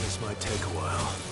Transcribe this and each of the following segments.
This might take a while.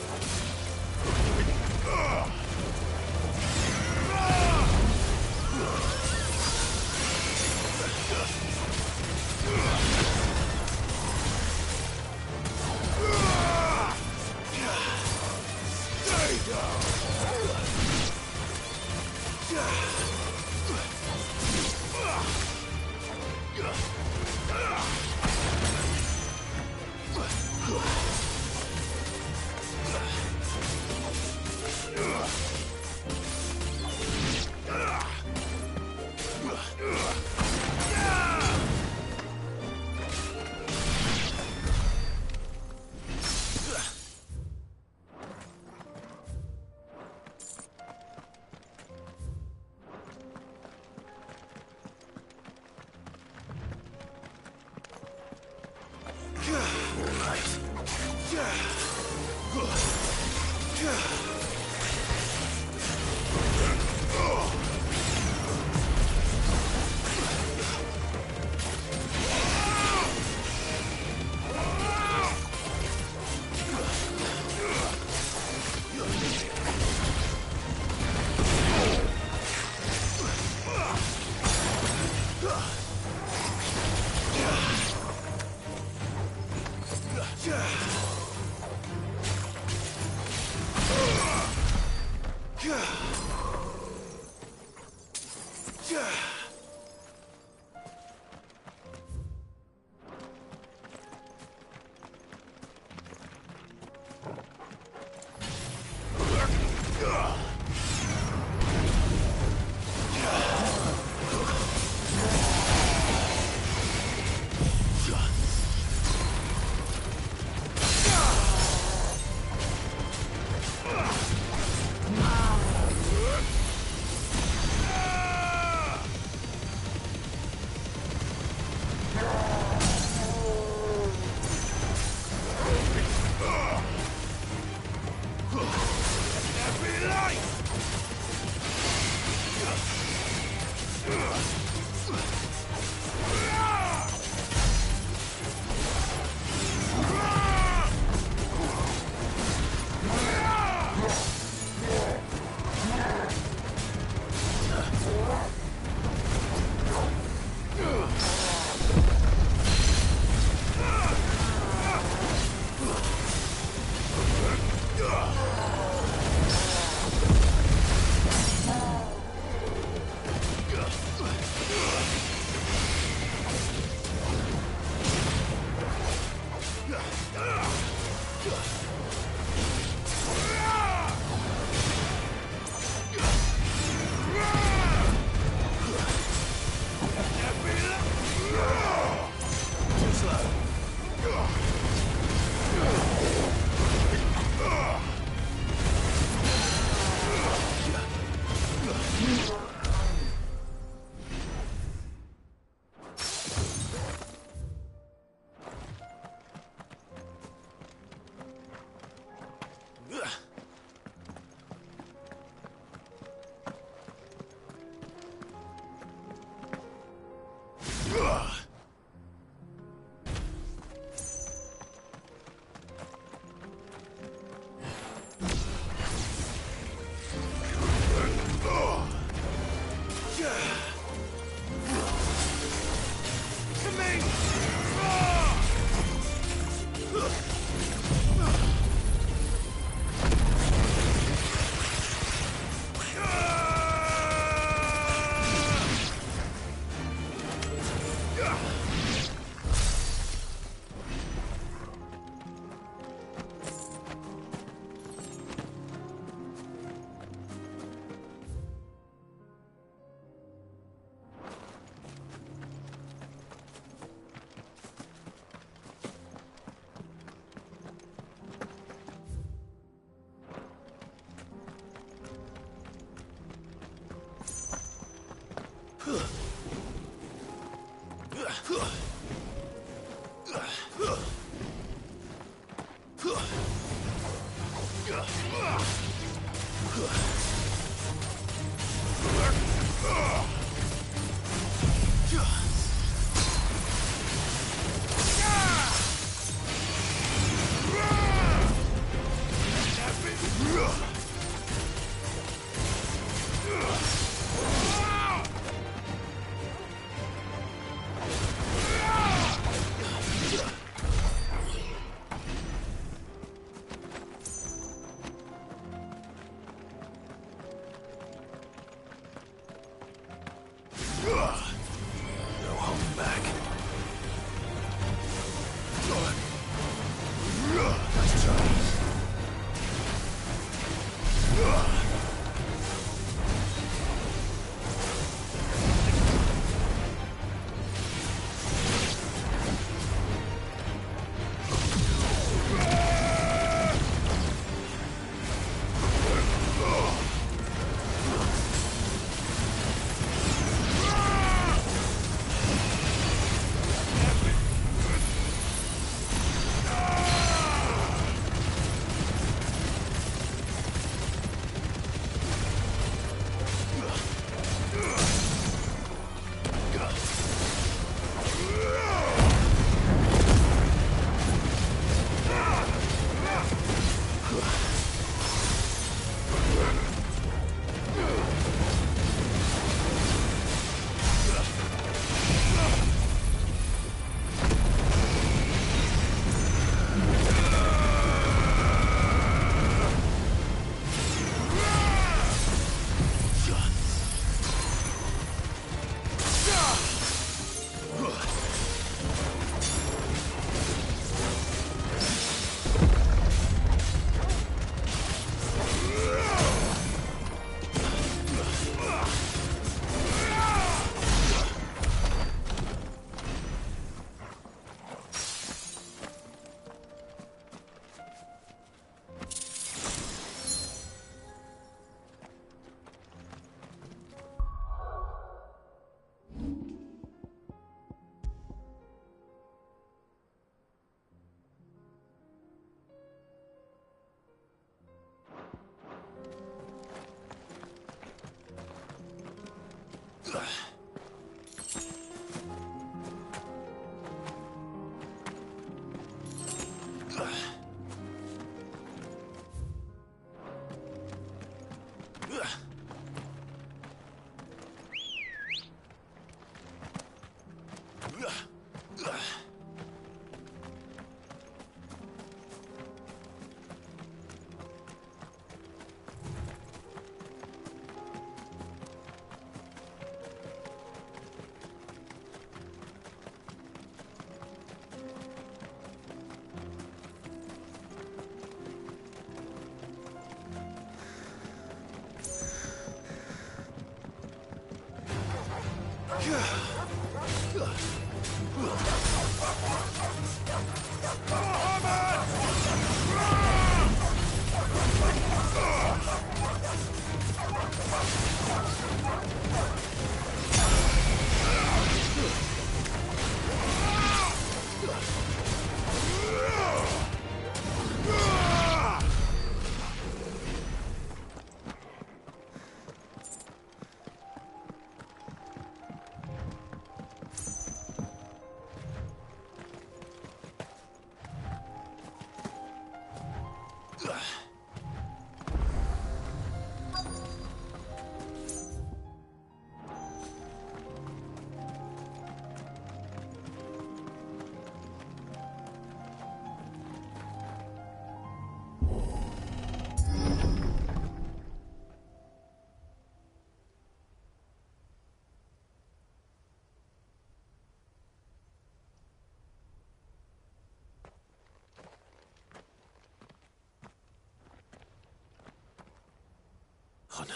Oh no.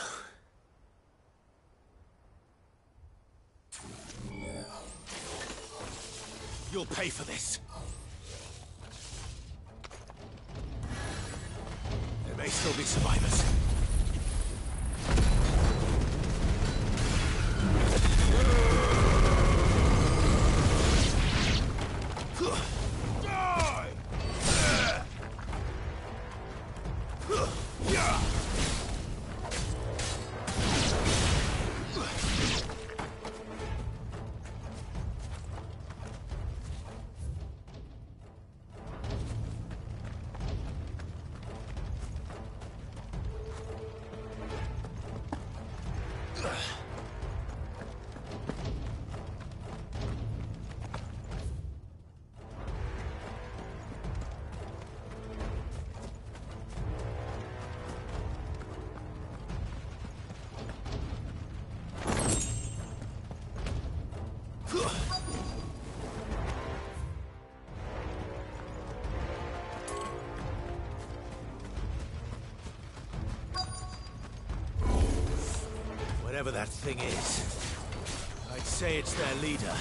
You'll pay for this. There may still be survivors. Whatever that thing is, I'd say it's their leader.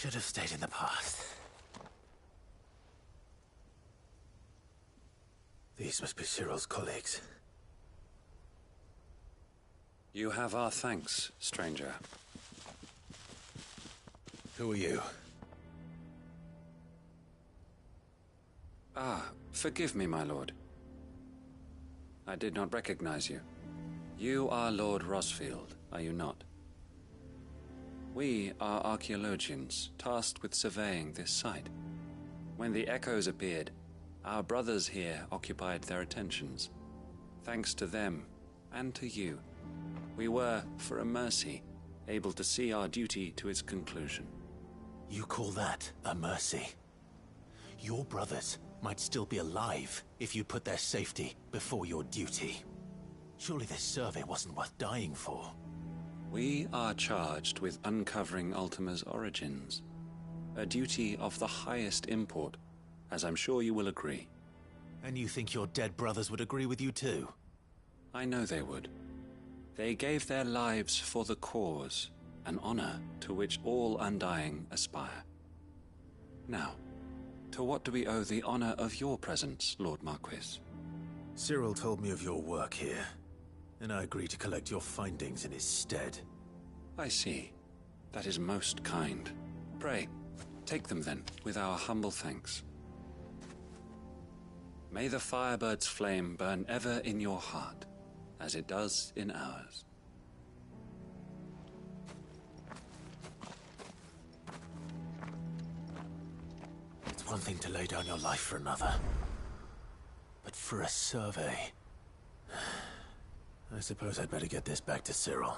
Should have stayed in the past. These must be Cyril's colleagues. You have our thanks, stranger. Who are you? Ah, forgive me, my lord. I did not recognize you. You are Lord Rosfield, are you not? We are archaeologians, tasked with surveying this site. When the echoes appeared, our brothers here occupied their attentions. Thanks to them, and to you, We were, for a mercy, able to see our duty to its conclusion. You call that a mercy? Your brothers might still be alive if you put their safety before your duty. Surely this survey wasn't worth dying for. We are charged with uncovering Ultima's origins. A duty of the highest import, as I'm sure you will agree. And you think your dead brothers would agree with you too? I know they would. They gave their lives for the cause, an honor to which all Undying aspire. Now, to what do we owe the honor of your presence, Lord Marquis? Cyril told me of your work here, and I agreed to collect your findings in his stead. I see. That is most kind. Pray, take them then, with our humble thanks. May the Firebird's flame burn ever in your heart, as it does in ours. It's one thing to lay down your life for another, but for a survey... I suppose I'd better get this back to Cyril.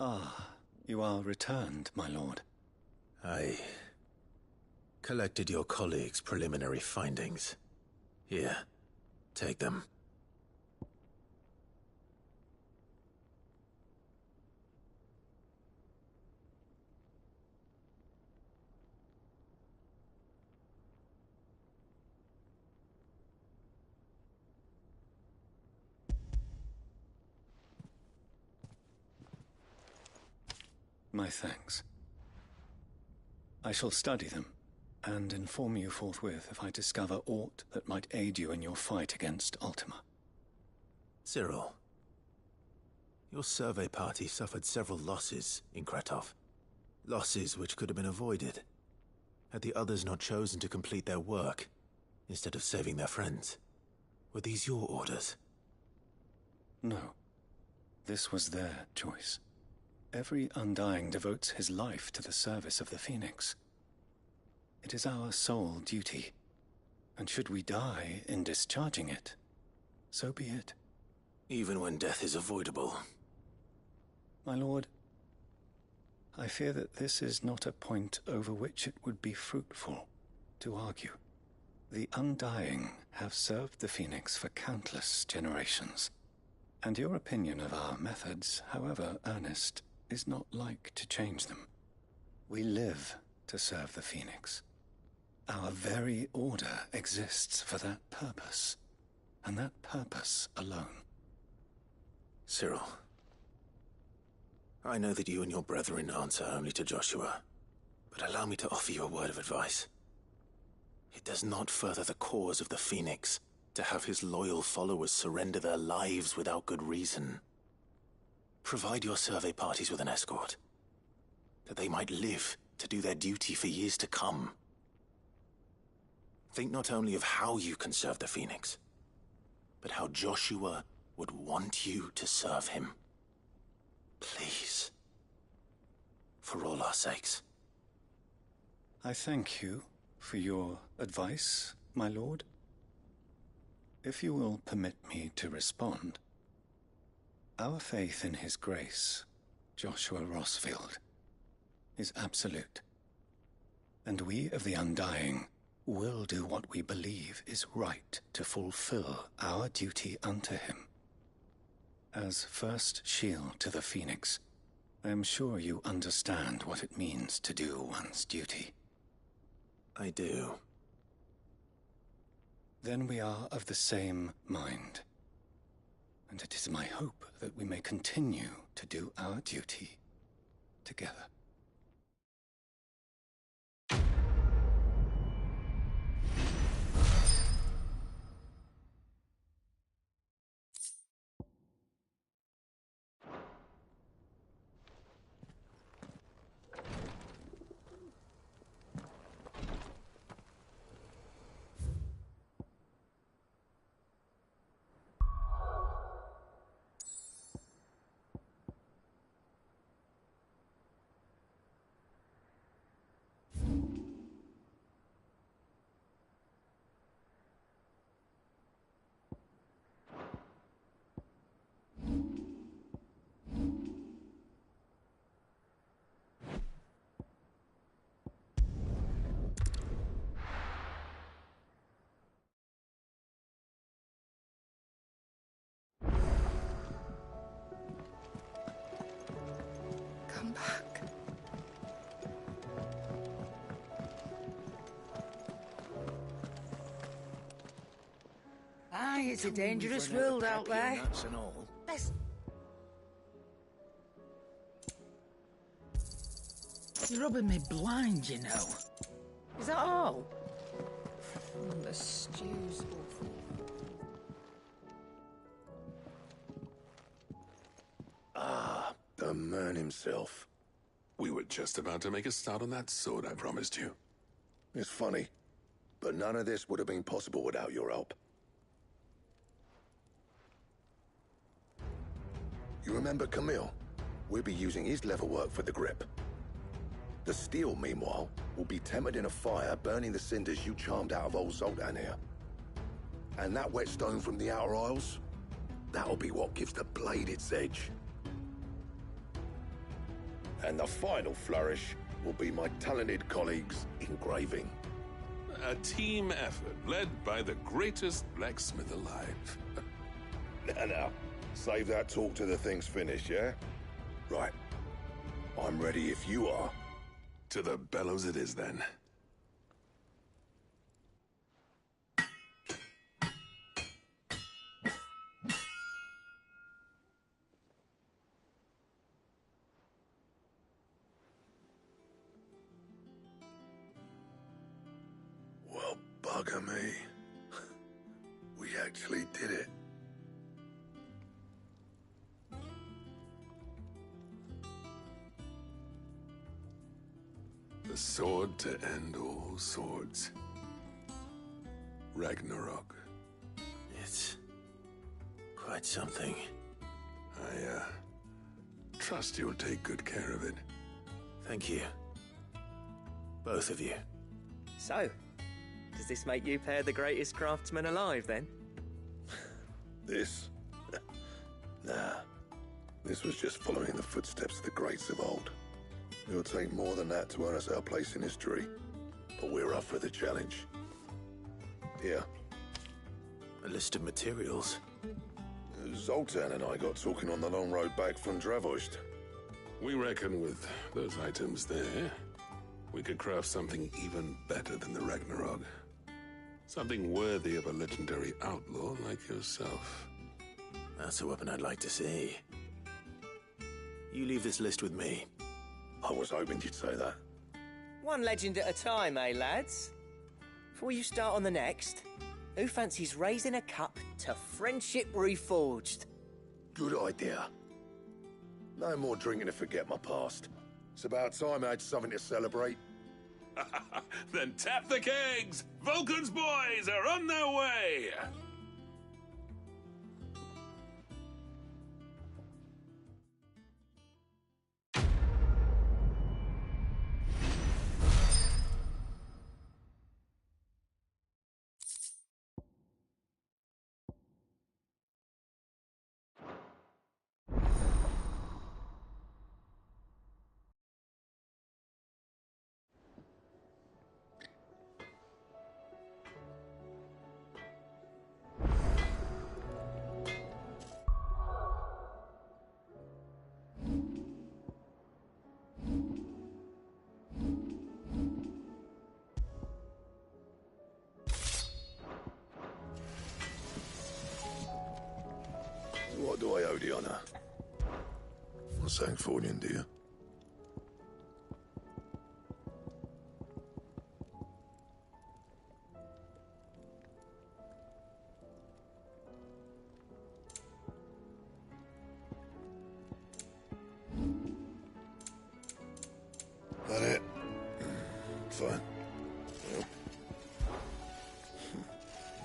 Ah, you are returned, my lord. I collected your colleagues' preliminary findings. Here, take them. My thanks. I shall study them, and inform you forthwith if I discover aught that might aid you in your fight against Ultima. Cyril, your survey party suffered several losses in Kretov. Losses which could have been avoided, had the others not chosen to complete their work, instead of saving their friends. Were these your orders? No. This was their choice. Every Undying devotes his life to the service of the Phoenix. It is our sole duty, and should we die in discharging it, so be it. Even when death is avoidable. My lord, I fear that this is not a point over which it would be fruitful to argue. The Undying have served the Phoenix for countless generations, and your opinion of our methods, however earnest, is not like to change them. We live to serve the Phoenix. Our very order exists for that purpose, and that purpose alone. Cyril, I know that you and your brethren answer only to Joshua, but allow me to offer you a word of advice. It does not further the cause of the Phoenix to have his loyal followers surrender their lives without good reason. Provide your survey parties with an escort, that they might live to do their duty for years to come. Think not only of how you can serve the Phoenix, but how Joshua would want you to serve him. Please. For all our sakes. I thank you for your advice, my lord. If you will permit me to respond, our faith in his grace, Joshua Rosfield, is absolute, and we of the Undying will do what we believe is right to fulfill our duty unto him. As first shield to the Phoenix, I am sure you understand what it means to do one's duty. I do. Then we are of the same mind, and it is my hope that we may continue to do our duty together. Aye, it's a dangerous world out there. Nuts and all. Let's... You're rubbing me blind, you know. Is that all? The stew's awful. Ah, the man himself. We were just about to make a start on that sword I promised you. It's funny, but none of this would have been possible without your help. You remember Camille? We'll be using his leatherwork for the grip. The steel, meanwhile, will be tempered in a fire, burning the cinders you charmed out of old Zoltan here. And that whetstone from the Outer Isles, that'll be what gives the blade its edge. And the final flourish will be my talented colleagues' engraving. A team effort led by the greatest blacksmith alive. Now, save that talk till the thing's finished, yeah? Right. I'm ready if you are. To the bellows it is, then. Well, bugger me. We actually did it. The sword to end all swords. Ragnarok. It's quite something. I, trust you'll take good care of it. Thank you. Both of you. So, does this make you pair the greatest craftsman alive, then? This? Nah. This was just following the footsteps of the greats of old. It'll take more than that to earn us our place in history. But we're up for the challenge. Here. A list of materials. Zoltan and I got talking on the long road back from Dravoist. We reckon with those items there, we could craft something even better than the Ragnarok. Something worthy of a legendary outlaw like yourself. That's a weapon I'd like to see. You leave this list with me. I was hoping you'd say that. One legend at a time, eh, lads? Before you start on the next, who fancies raising a cup to friendship reforged? Good idea. No more drinking to forget my past. It's about time I had something to celebrate. Then tap the kegs! Vulcan's boys are on their way! What do I owe the honor? Not saying Fordian, do you? That it? Fine. Well.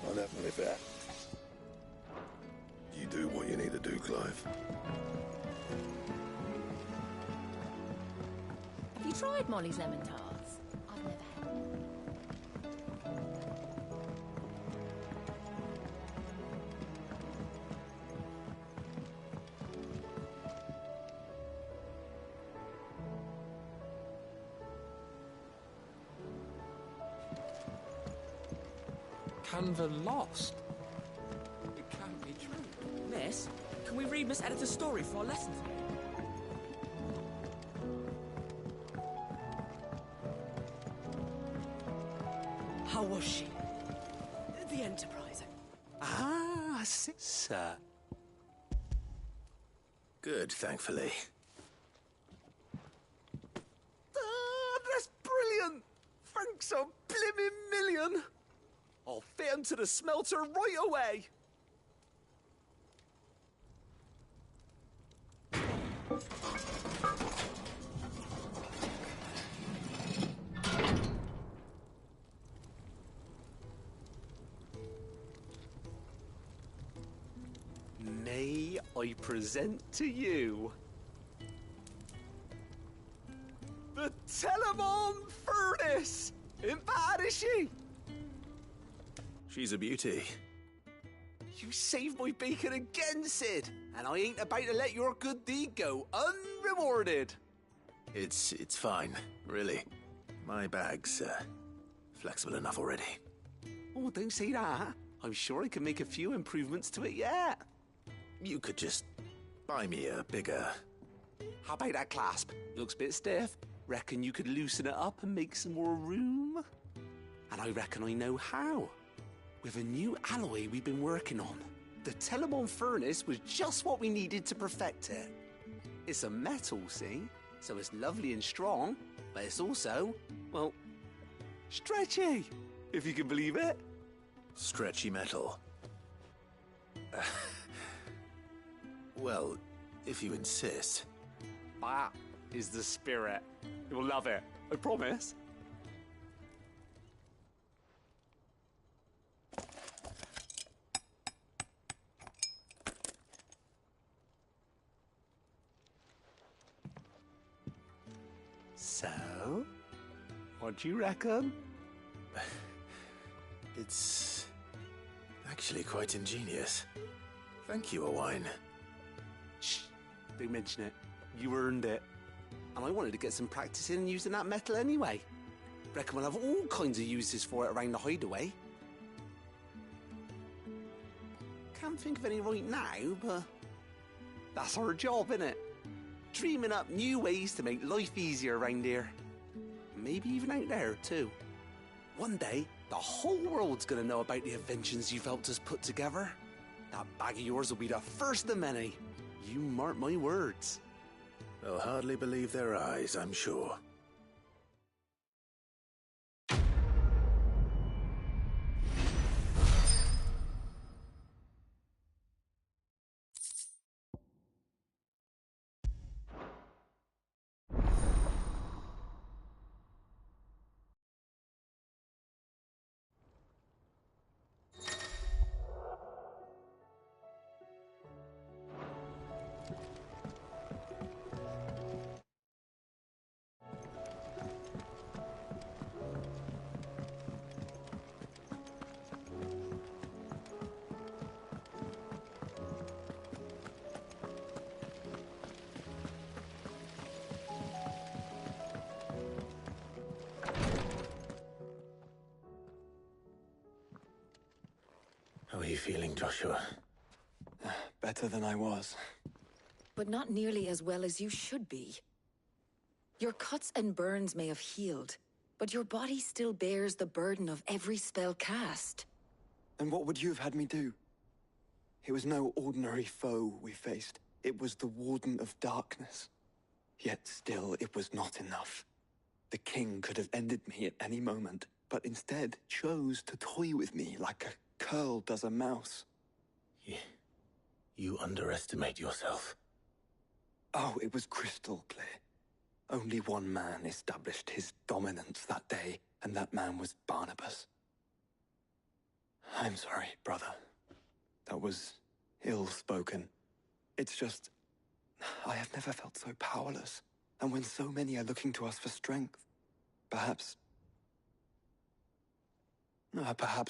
I'll have with that. You do what you need to do, Clive. Have you tried Molly's lemon tarts? I've never had them. Canva lost? It can't be true. Miss, can we read Miss Editor's story for our lesson today? How was she? The Enterprise. Ah, That's it, sir. Good, thankfully. That's brilliant! Thanks a blimmin' million! I'll fit 'em to the smelter right away! May I present to you the Telemon Furnace! Ain't bad, is she? She's a beauty. You saved my bacon again, Sid, and I ain't about to let your good deed go unrewarded. It's fine, really. My bag's flexible enough already. Oh, don't say that. I'm sure I can make a few improvements to it yet. You could just buy me a bigger... How about that clasp? Looks a bit stiff. Reckon you could loosen it up and make some more room? And I reckon I know how. With a new alloy we've been working on. The Telemon Furnace was just what we needed to perfect it. It's a metal, see? So it's lovely and strong, but it's also, well, stretchy, if you can believe it. Stretchy metal. Well, if you insist. That is the spirit. You'll love it, I promise. So, what do you reckon? It's actually quite ingenious. Thank you, Owain. Shh, don't mention it. You earned it. And I wanted to get some practice in using that metal anyway. Reckon we'll have all kinds of uses for it around the hideaway. Can't think of any right now, but that's our job, innit? Dreaming up new ways to make life easier around here. Maybe even out there, too. One day, the whole world's gonna know about the inventions you've helped us put together. That bag of yours will be the first of many. You mark my words. They'll hardly believe their eyes, I'm sure. How are you feeling, Joshua? Better than I was. But not nearly as well as you should be. Your cuts and burns may have healed, but your body still bears the burden of every spell cast. And what would you have had me do? It was no ordinary foe we faced. It was the Warden of Darkness. Yet still, it was not enough. The king could have ended me at any moment, but instead chose to toy with me like a curl does a mouse. You underestimate yourself. Oh, it was crystal clear. Only one man established his dominance that day, and that man was Barnabas. I'm sorry, brother. That was ill-spoken. It's just, I have never felt so powerless. And when so many are looking to us for strength, perhaps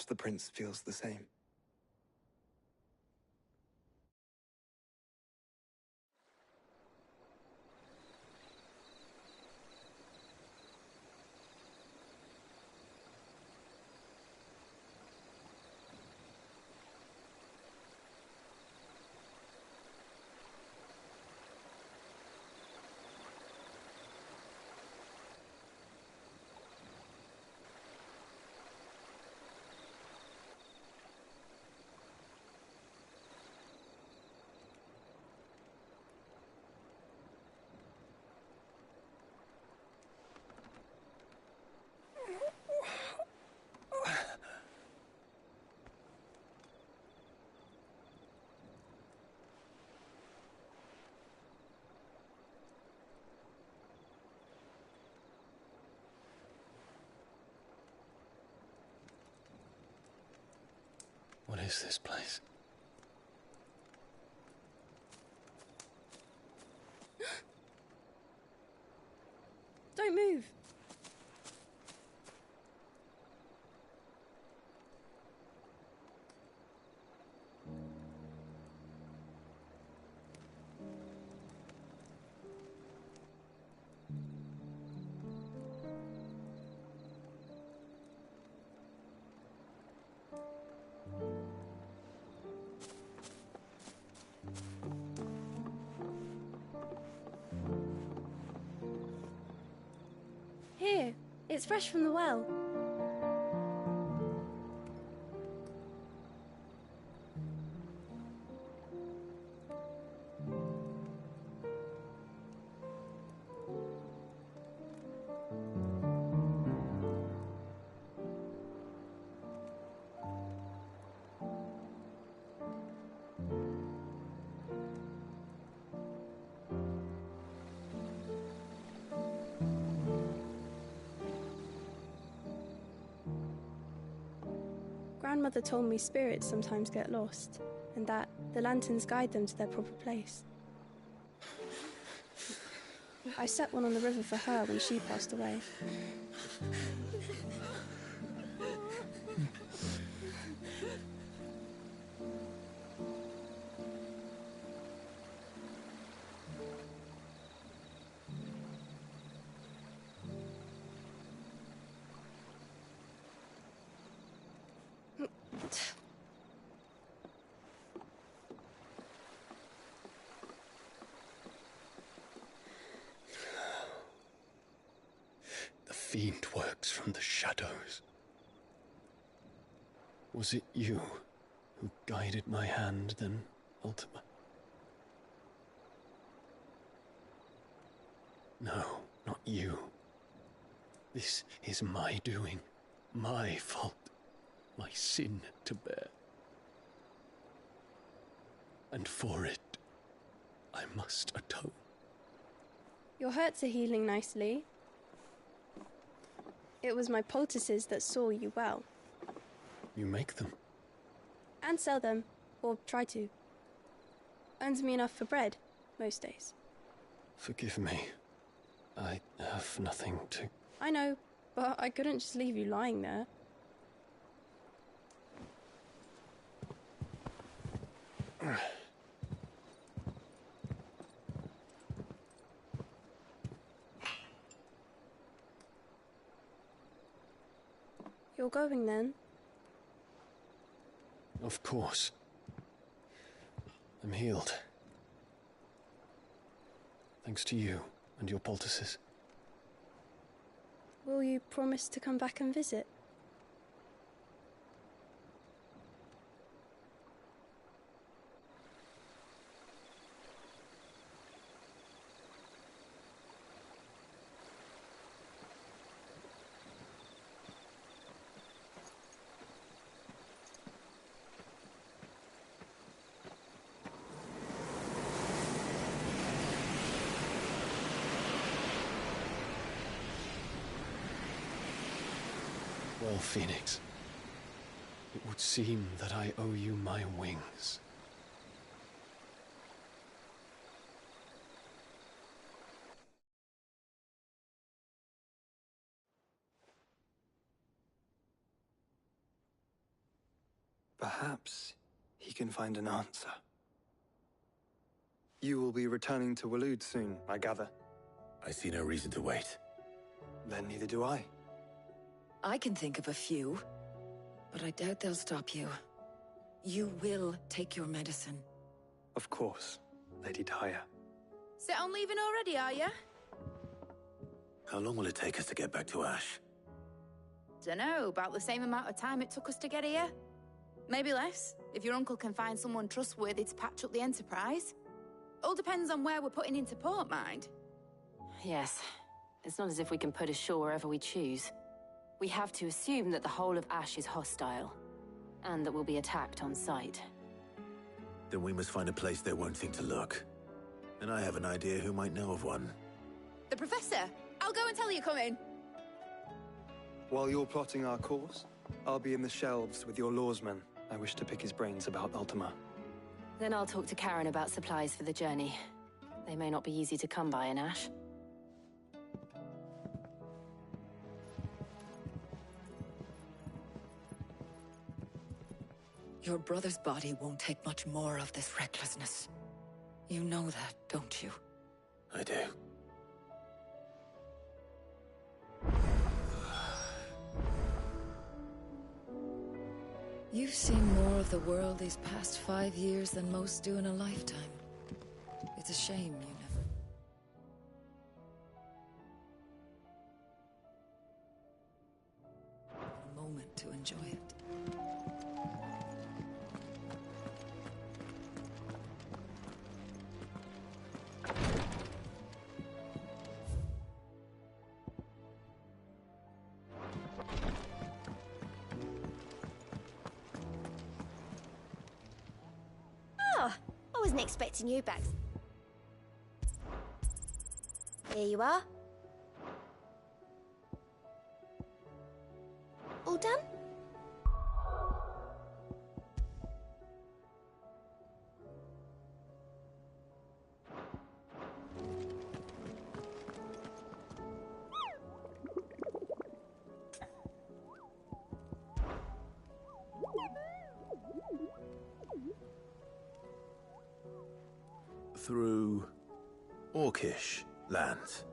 the prince feels the same. is this place? Don't move. Here, it's fresh from the well. Grandmother told me spirits sometimes get lost, and that the lanterns guide them to their proper place. I set one on the river for her when she passed away. The fiend works from the shadows. Was it you who guided my hand, then, Ultima? No, not you. This is my doing, my fault, my sin to bear. And for it, I must atone. Your hurts are healing nicely. It was my poultices that saw you well. You make them? And sell them, or try to. Earns me enough for bread, most days. Forgive me. I have nothing to... I know, but I couldn't just leave you lying there. You're going then? Of course. I'm healed. Thanks to you and your poultices. Will you promise to come back and visit? Well, Phoenix, it would seem that I owe you my wings. Perhaps he can find an answer. You will be returning to Waloed soon, I gather. I see no reason to wait. Then neither do I. I can think of a few, but I doubt they'll stop you. You will take your medicine. Of course, Lady Daya. Set on leaving already, are you? How long will it take us to get back to Ash? Dunno, about the same amount of time it took us to get here. Maybe less, if your uncle can find someone trustworthy to patch up the Enterprise. All depends on where we're putting into port, mind. Yes. It's not as if we can put ashore wherever we choose. We have to assume that the whole of Ash is hostile, and that we'll be attacked on sight. Then we must find a place they won't think to look. And I have an idea who might know of one. The Professor! I'll go and tell you come in. While you're plotting our course, I'll be in the shelves with your lawsmen. I wish to pick his brains about Ultima. Then I'll talk to Karen about supplies for the journey. They may not be easy to come by in Ash. Your brother's body won't take much more of this recklessness. You know that, don't you? I do. You've seen more of the world these past 5 years than most do in a lifetime. It's a shame you never... a moment to enjoy it. I wasn't expecting you back. Here you are. All done? Through Orcish lands.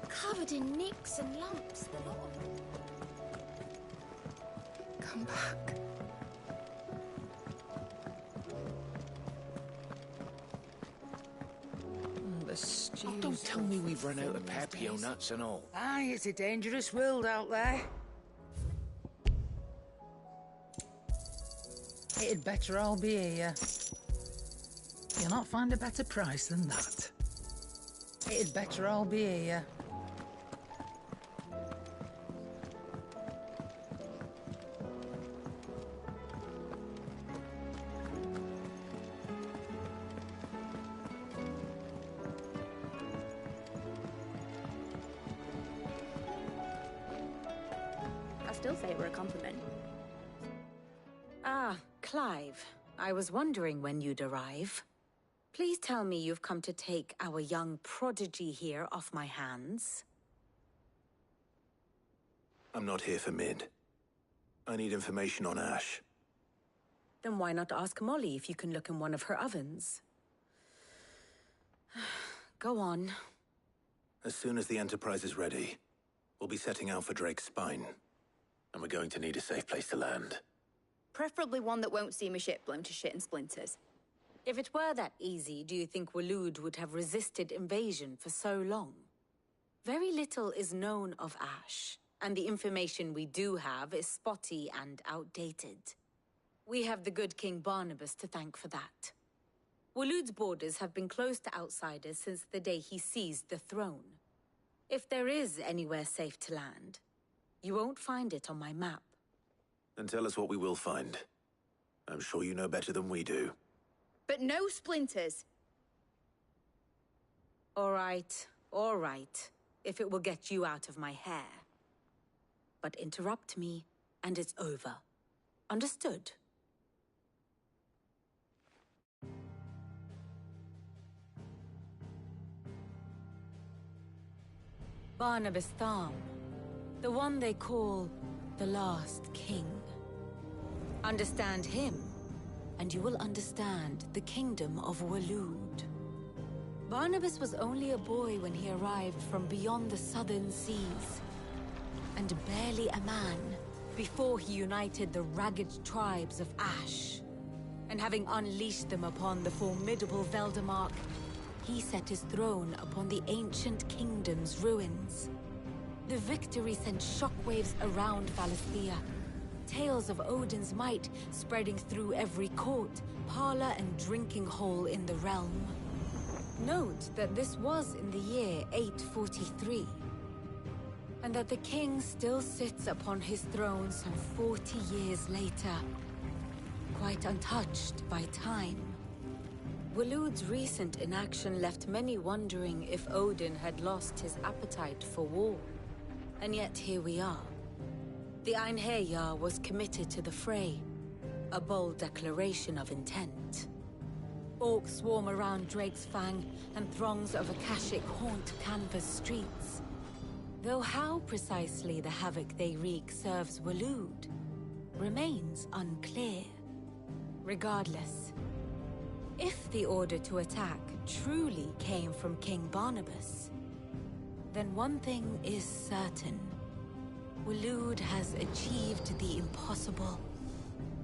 Covered in nicks and lumps, the lot of them. Come back. Oh, don't tell me we've run out of Papio nuts and all. Aye, it's a dangerous world out there. It'd better all be here. You'll not find a better price than that. It'd better all be here. I still say it were a compliment. Ah, Clive. I was wondering when you'd arrive. Please tell me you've come to take our young prodigy here off my hands. I'm not here for Mid. I need information on Ash. Then why not ask Molly if you can look in one of her ovens? Go on. As soon as the Enterprise is ready, we'll be setting out for Drake's Spine. And we're going to need a safe place to land. Preferably one that won't see my ship blown to shit and splinters. If it were that easy, do you think Waloed would have resisted invasion for so long? Very little is known of Ash, and the information we do have is spotty and outdated. We have the good King Barnabas to thank for that. Waloed's borders have been closed to outsiders since the day he seized the throne. If there is anywhere safe to land, You won't find it on my map. Then tell us what we will find. I'm sure you know better than we do. But no splinters. All right. If it will get you out of my hair. But interrupt me, and it's over. Understood? Barnabas Tharm, the one they call the Last King. Understand him, and you will understand the kingdom of Waloed. Barnabas was only a boy when he arrived from beyond the southern seas, and barely a man before he united the ragged tribes of Ash. And having unleashed them upon the formidable Veldemark, he set his throne upon the ancient kingdom's ruins. The victory sent shockwaves around Valisthea, tales of Odin's might spreading through every court, parlor, and drinking hole in the realm. Note that this was in the year 843, and that the king still sits upon his throne some 40 years later, quite untouched by time. Waloed's recent inaction left many wondering if Odin had lost his appetite for war. And yet here we are. The Einherjar was committed to the fray, a bold declaration of intent. Orcs swarm around Drake's Fang, and throngs of Akashic haunt Canva's streets. Though how precisely the havoc they wreak serves Waloed remains unclear. Regardless, if the order to attack truly came from King Barnabas, then one thing is certain. Waloed has achieved the impossible,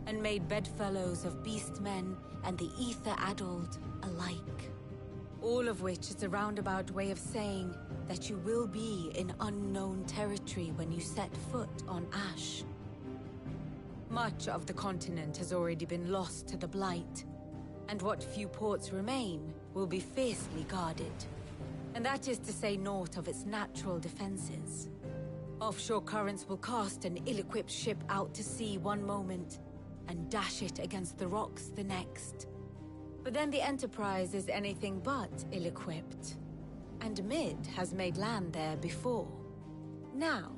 and made bedfellows of beastmen and the ether-addled alike. All of which is a roundabout way of saying that you will be in unknown territory when you set foot on Ash. Much of the continent has already been lost to the Blight, and what few ports remain will be fiercely guarded. And that is to say naught of its natural defenses. Offshore currents will cast an ill-equipped ship out to sea one moment, and dash it against the rocks the next. But then the Enterprise is anything but ill-equipped, and Mid has made land there before. Now,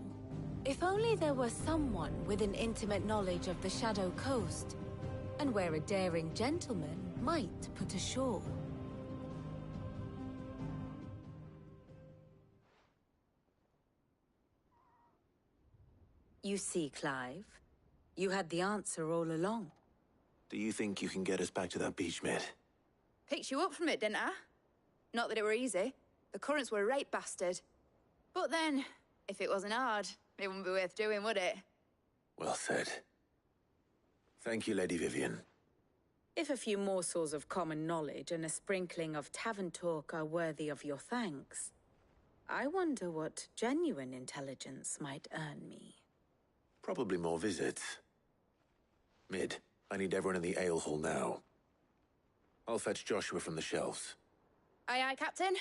if only there were someone with an intimate knowledge of the Shadow Coast, and where a daring gentleman might put ashore. You see, Clive, you had the answer all along. Do you think you can get us back to that beach, Mid? Picked you up from it, didn't I? Not that it were easy. The currents were a right bastard. But then, if it wasn't hard, it wouldn't be worth doing, would it? Well said. Thank you, Lady Vivian. If a few morsels of common knowledge and a sprinkling of tavern talk are worthy of your thanks, I wonder what genuine intelligence might earn me. Probably more visits. Mid, I need everyone in the ale hall now. I'll fetch Joshua from the shelves. Aye, aye, Captain.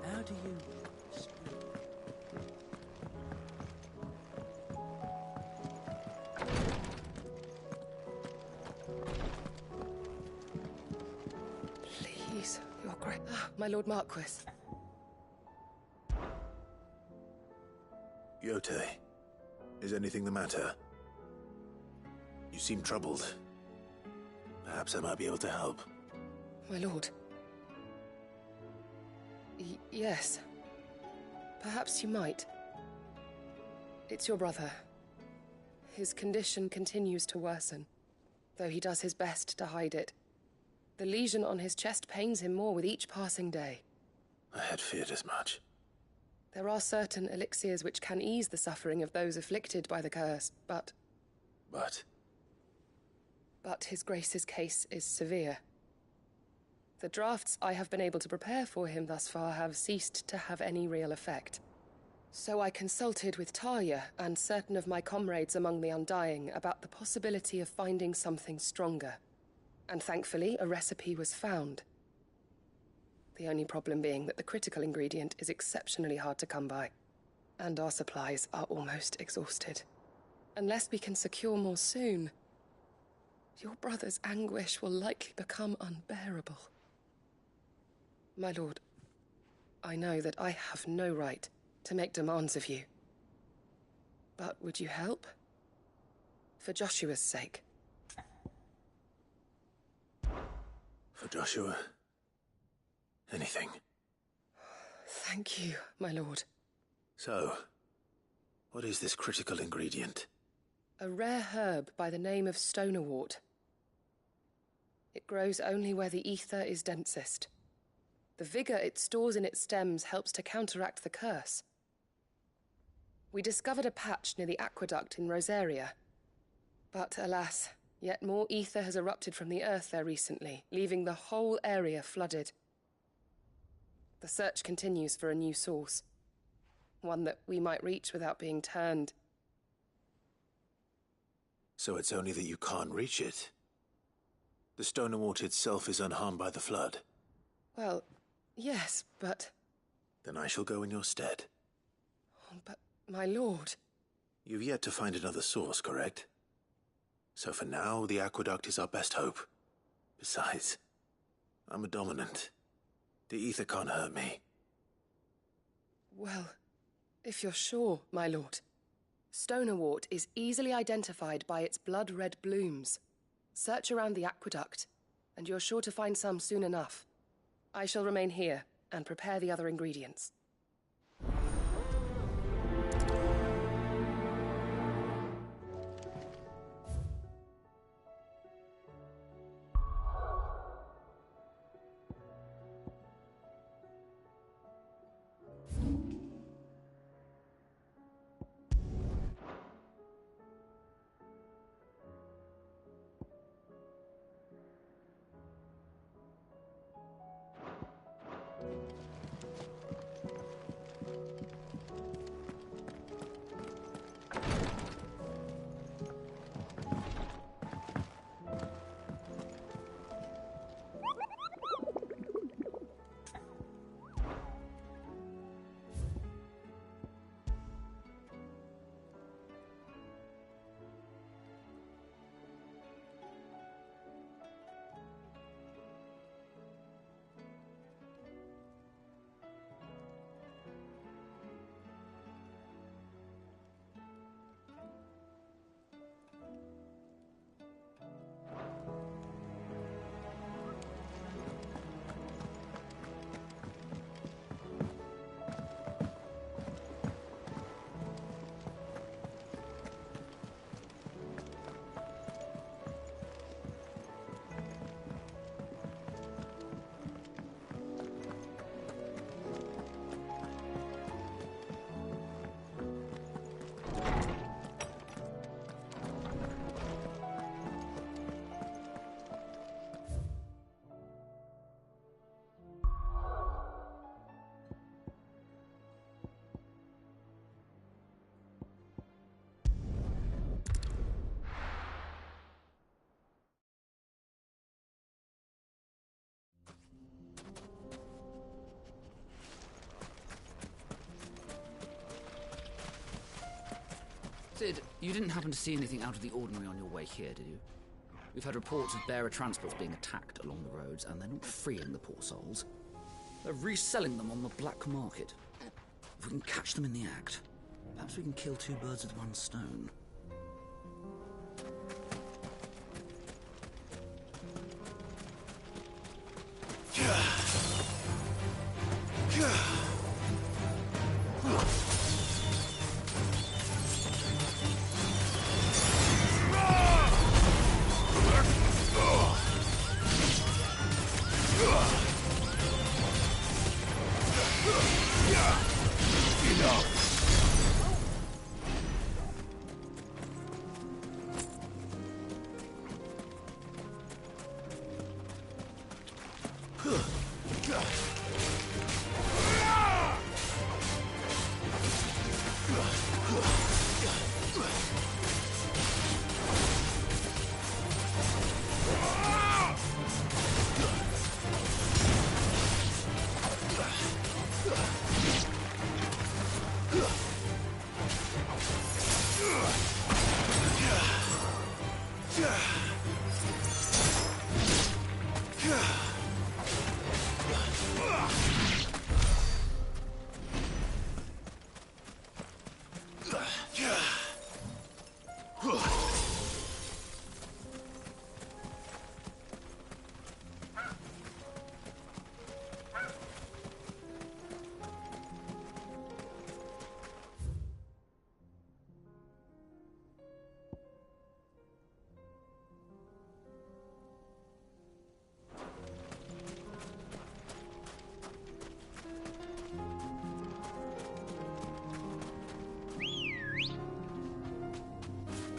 How do you... Please, Your Grace. My Lord Marquis. Yote, is anything the matter? You seem troubled. Perhaps I might be able to help. My lord. Yes. Perhaps you might. It's your brother. His condition continues to worsen, though he does his best to hide it. The lesion on his chest pains him more with each passing day. I had feared as much. There are certain elixirs which can ease the suffering of those afflicted by the curse, but... But His Grace's case is severe. The drafts I have been able to prepare for him thus far have ceased to have any real effect. So I consulted with Talia and certain of my comrades among the Undying about the possibility of finding something stronger. And thankfully, a recipe was found. The only problem being that the critical ingredient is exceptionally hard to come by, and our supplies are almost exhausted. Unless we can secure more soon, your brother's anguish will likely become unbearable. My lord, I know that I have no right to make demands of you. But would you help? For Joshua's sake. For Joshua? Anything. Thank you, my lord. So, what is this critical ingredient? A rare herb by the name of stonerwort. It grows only where the ether is densest. The vigor it stores in its stems helps to counteract the curse. We discovered a patch near the aqueduct in Rosaria. But alas, yet more ether has erupted from the earth there recently, leaving the whole area flooded. The search continues for a new source. One that we might reach without being turned. So it's only that you can't reach it? The stonerwort itself is unharmed by the flood? Well, yes, but... Then I shall go in your stead. But, my lord... You've yet to find another source, correct? So for now, the aqueduct is our best hope. Besides, I'm a dominant. The ether can't hurt me. Well, if you're sure, my lord. Stonerwort is easily identified by its blood-red blooms. Search around the aqueduct, and you're sure to find some soon enough. I shall remain here and prepare the other ingredients. Sid, you didn't happen to see anything out of the ordinary on your way here, did you? We've had reports of bearer transports being attacked along the roads, and they're not freeing the poor souls. They're reselling them on the black market. If we can catch them in the act, perhaps we can kill two birds with one stone.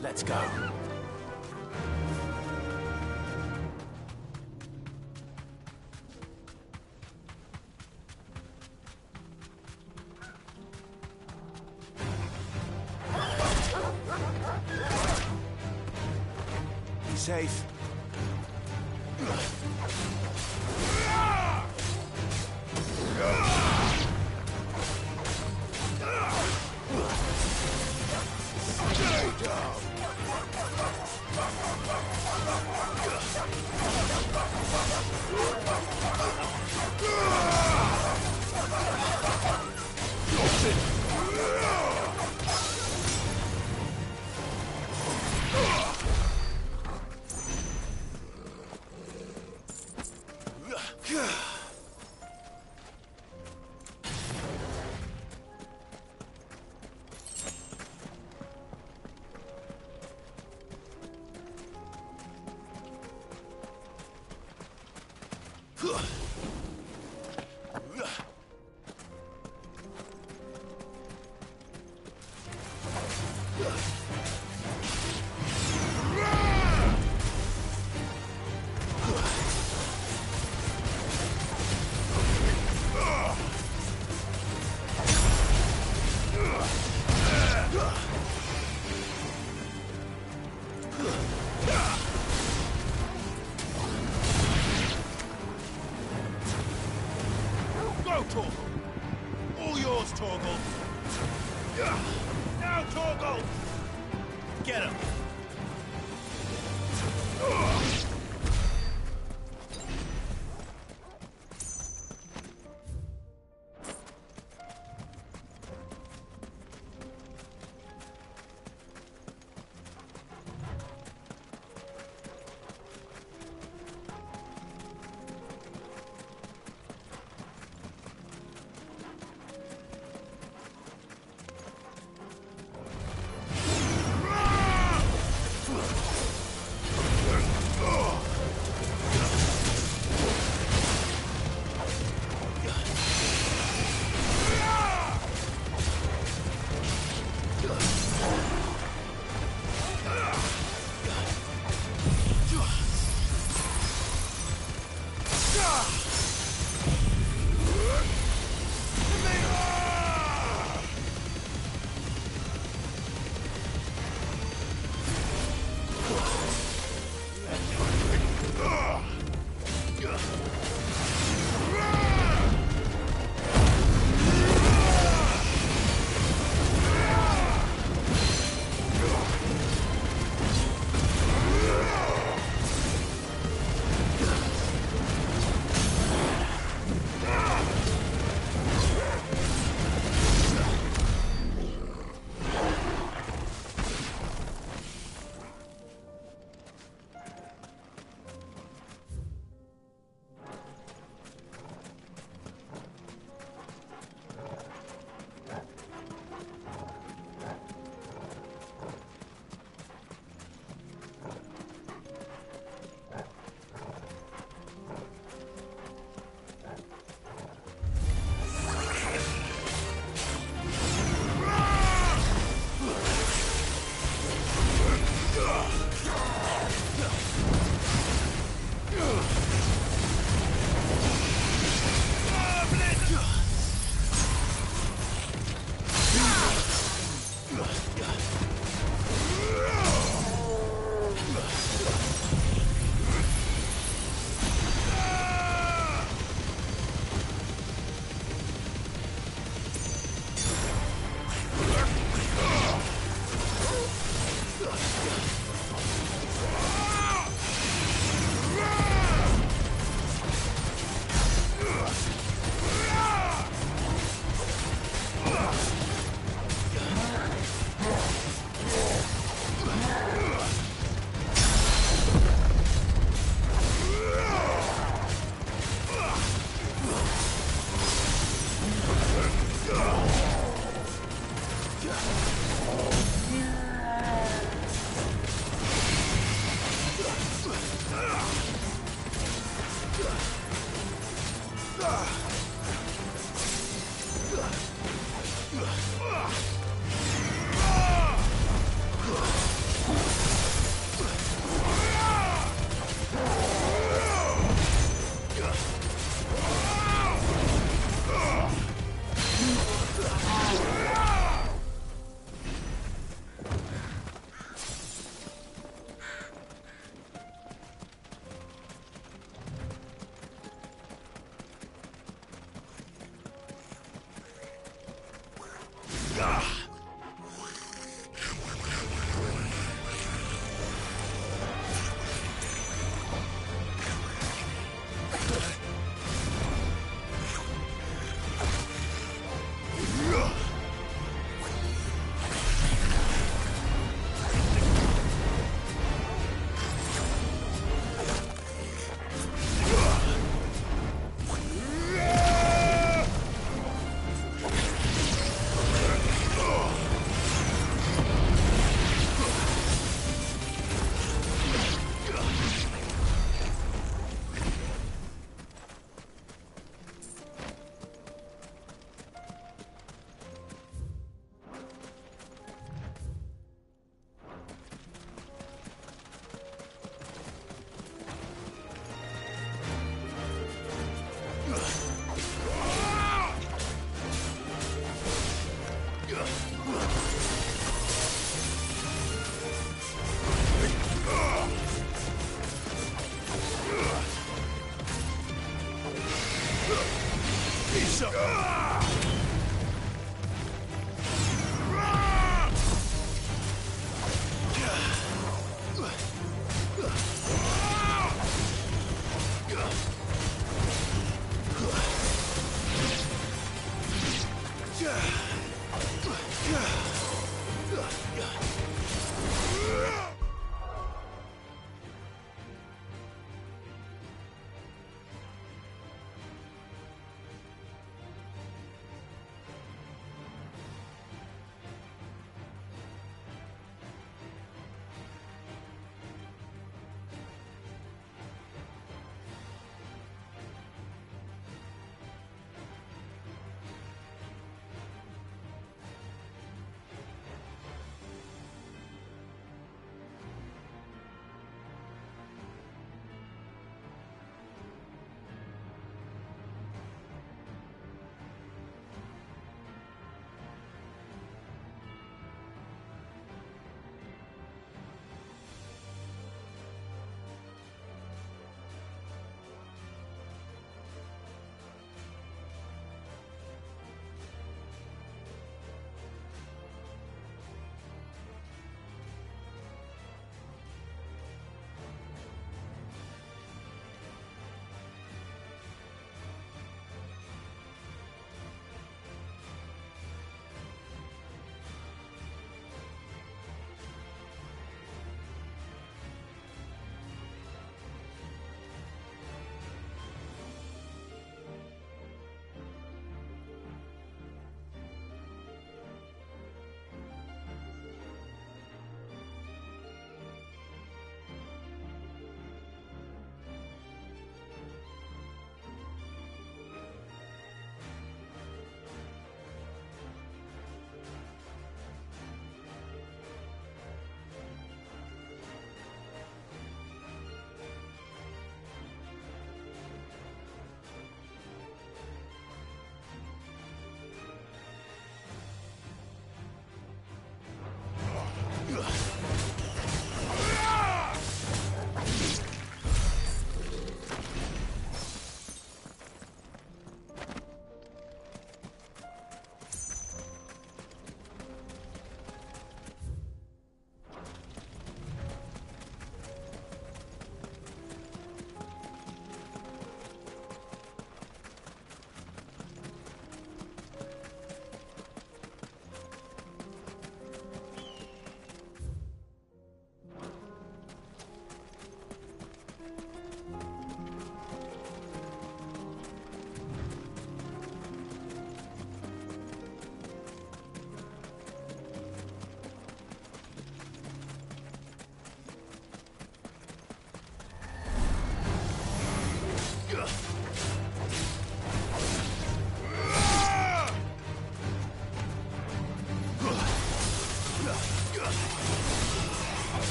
Let's go. Be safe. All yours, Torgal. Now, Torgal! Get him!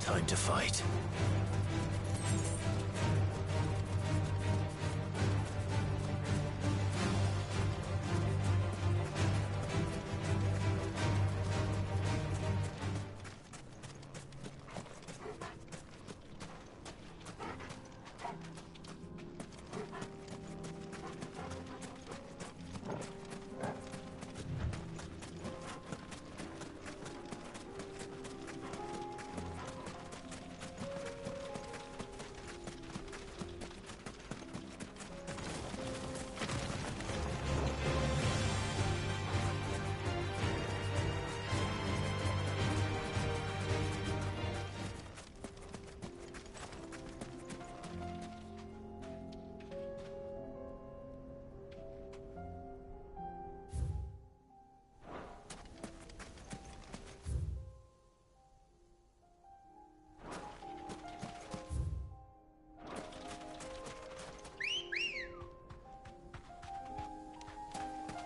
Time to fight.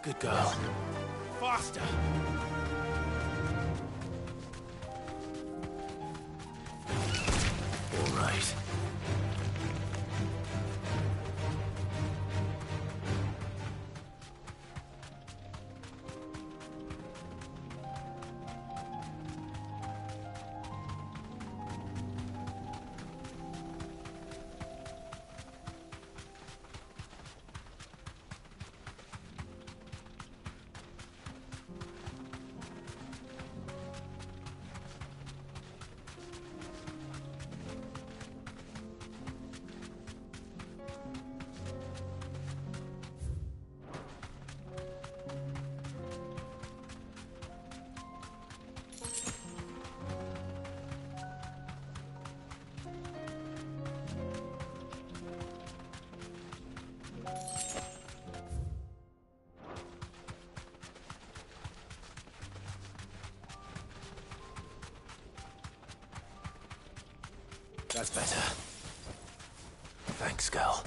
Good girl. Faster! All right. That's better. Thanks, girl.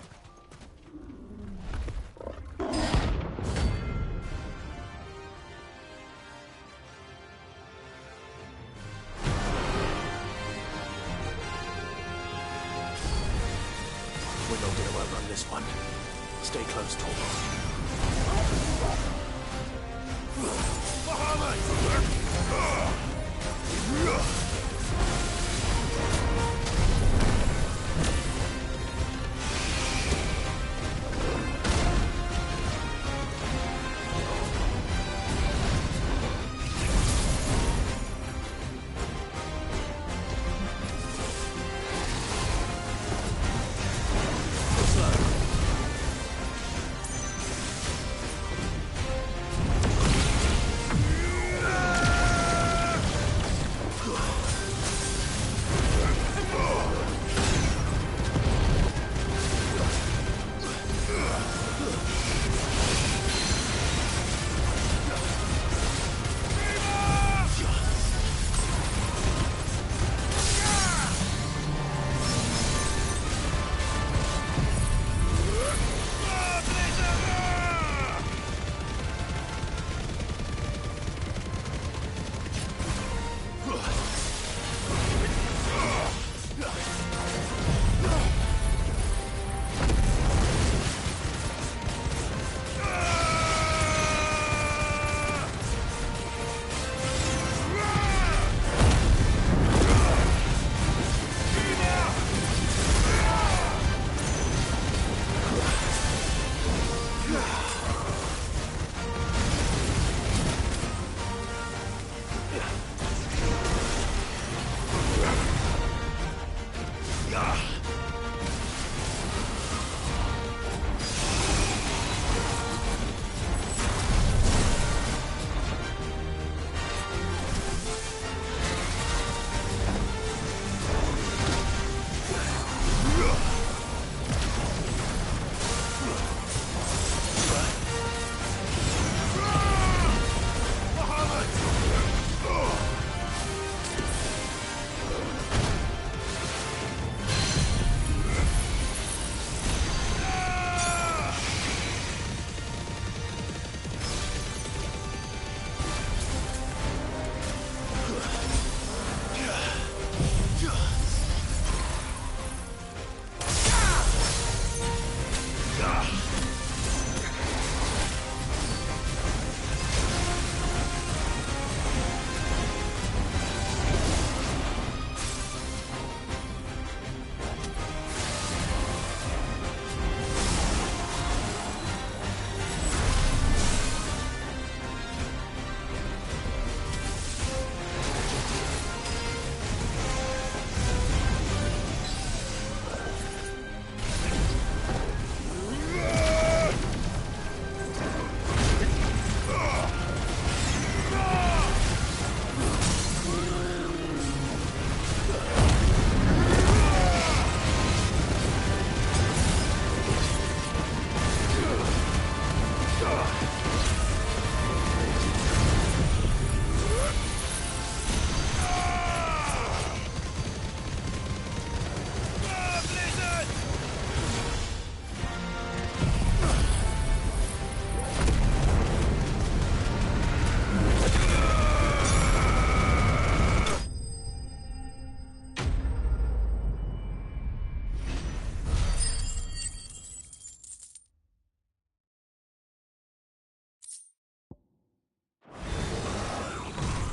We're not gonna outrun this one. Stay close, Torvald.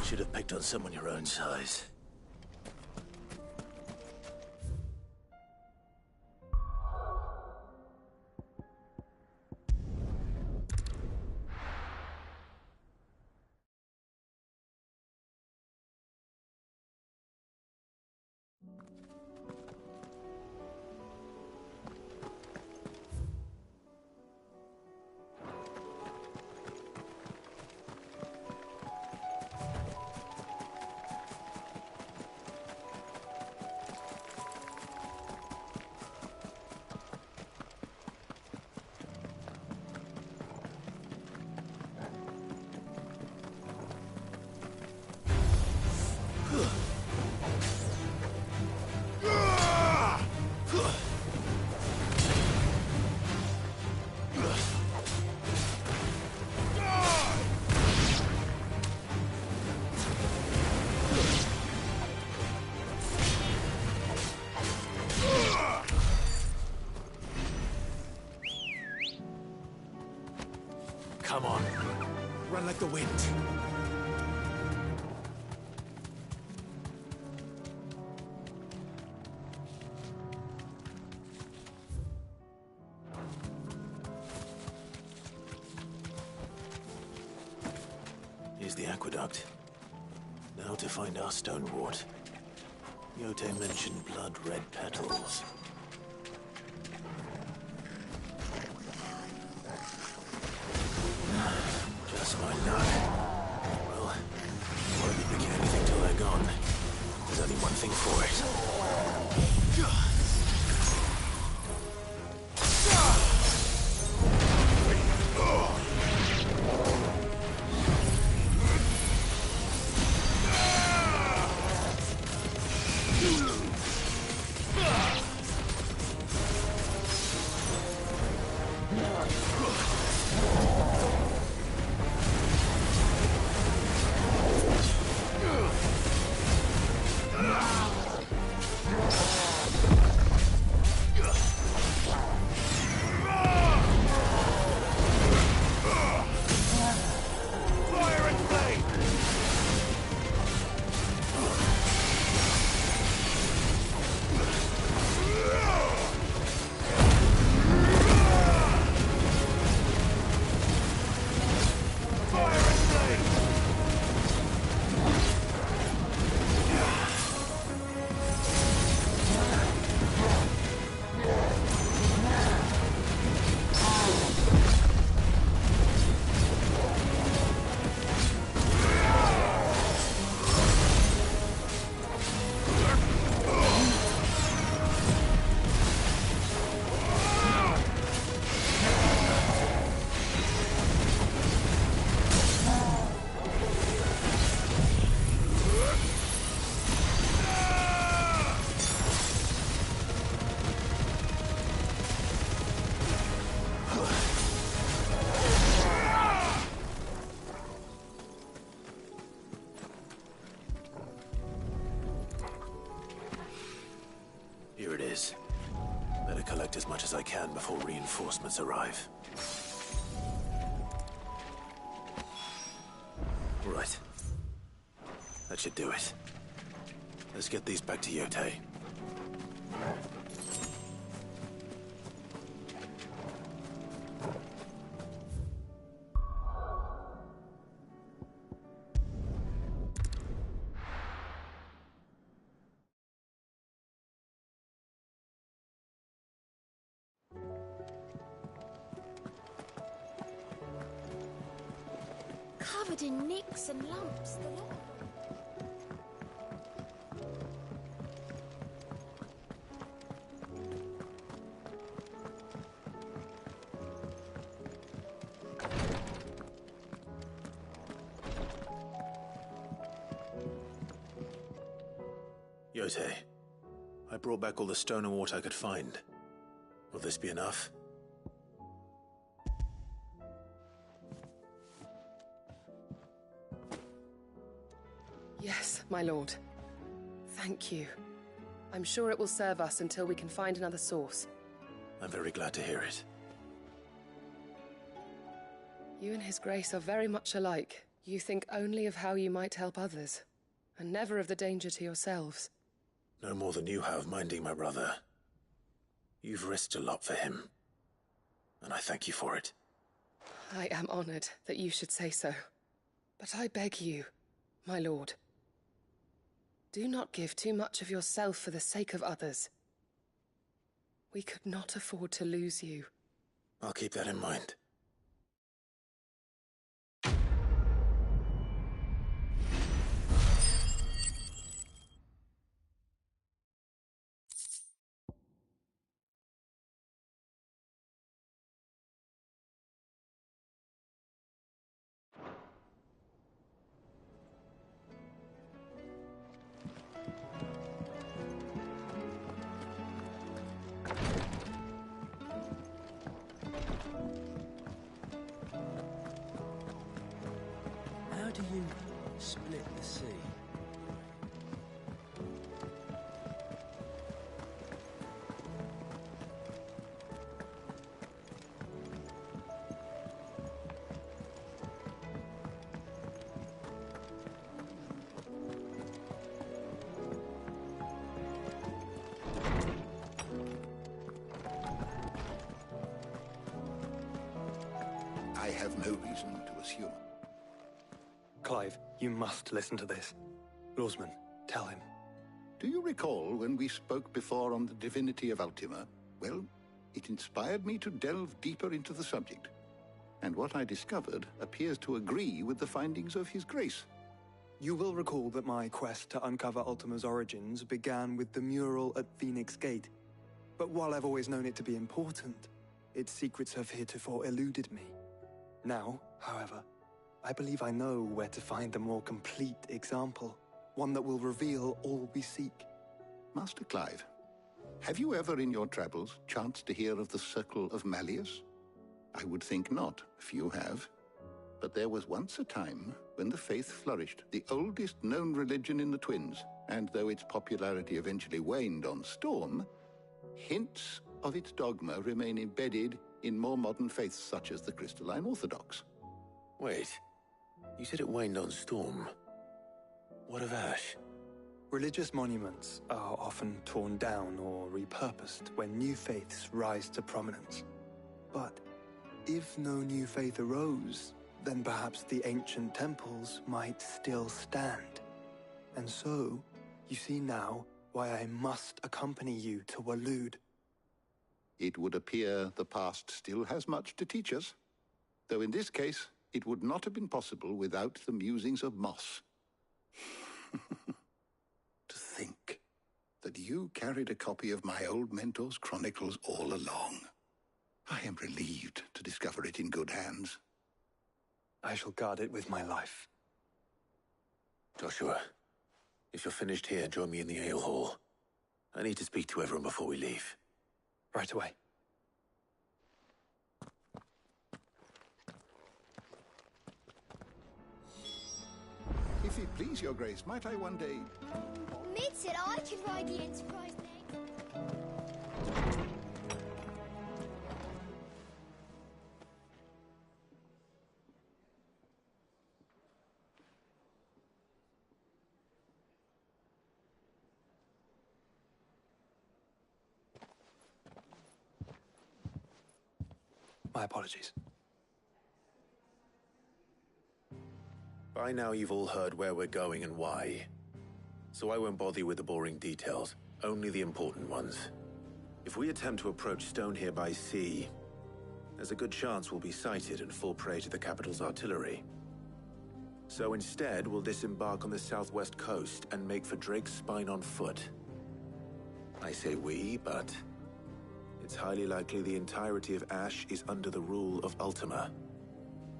Should have picked on someone your own size. Come on. Run like the wind. Here's the aqueduct. Now to find our stone wart. Yote mentioned blood-red petals. Just my luck. Well, won't be picking anything till they're gone. There's only one thing for it. Here it is. Better collect as much as I can before reinforcements arrive. Right. That should do it. Let's get these back to Yote. Covered in nicks and lumps, the lot. Yote, I brought back all the stone and water I could find. Will this be enough? Yes, my lord. Thank you. I'm sure it will serve us until we can find another source. I'm very glad to hear it. You and His Grace are very much alike. You think only of how you might help others, and never of the danger to yourselves. No more than you have minding my brother. You've risked a lot for him, and I thank you for it. I am honored that you should say so. But I beg you, my lord, do not give too much of yourself for the sake of others. We could not afford to lose you. I'll keep that in mind. How do you split the sea? I have no reason to assume. Clive, you must listen to this. Lawsman, tell him. Do you recall when we spoke before on the divinity of Ultima? Well, it inspired me to delve deeper into the subject. And what I discovered appears to agree with the findings of His Grace. You will recall that my quest to uncover Ultima's origins began with the mural at Phoenix Gate. But while I've always known it to be important, its secrets have heretofore eluded me. Now, however, I believe I know where to find the more complete example, one that will reveal all we seek. Master Clive, have you ever in your travels chanced to hear of the Circle of Malleus? I would think not, if you have. But there was once a time when the faith flourished, the oldest known religion in the Twins, and though its popularity eventually waned on storm, hints of its dogma remain embedded in more modern faiths such as the Crystalline Orthodox. Wait, you said it waned on storm. What of Ash? Religious monuments are often torn down or repurposed when new faiths rise to prominence. But if no new faith arose, then perhaps the ancient temples might still stand. And so, you see now why I must accompany you to Waloed. It would appear the past still has much to teach us, though in this case, it would not have been possible without the musings of Moss. To think that you carried a copy of my old mentor's chronicles all along. I am relieved to discover it in good hands. I shall guard it with my life. Joshua, if you're finished here, join me in the ale hall. I need to speak to everyone before we leave. Right away. If it please your grace, might I one day... Mid said I could ride the Enterprise next. My apologies. By now you've all heard where we're going and why. So I won't bother you with the boring details, only the important ones. If we attempt to approach Stone here by sea, there's a good chance we'll be sighted and fall prey to the capital's artillery. So instead, we'll disembark on the southwest coast and make for Drake's Spine on foot. I say we, but it's highly likely the entirety of Ash is under the rule of Ultima.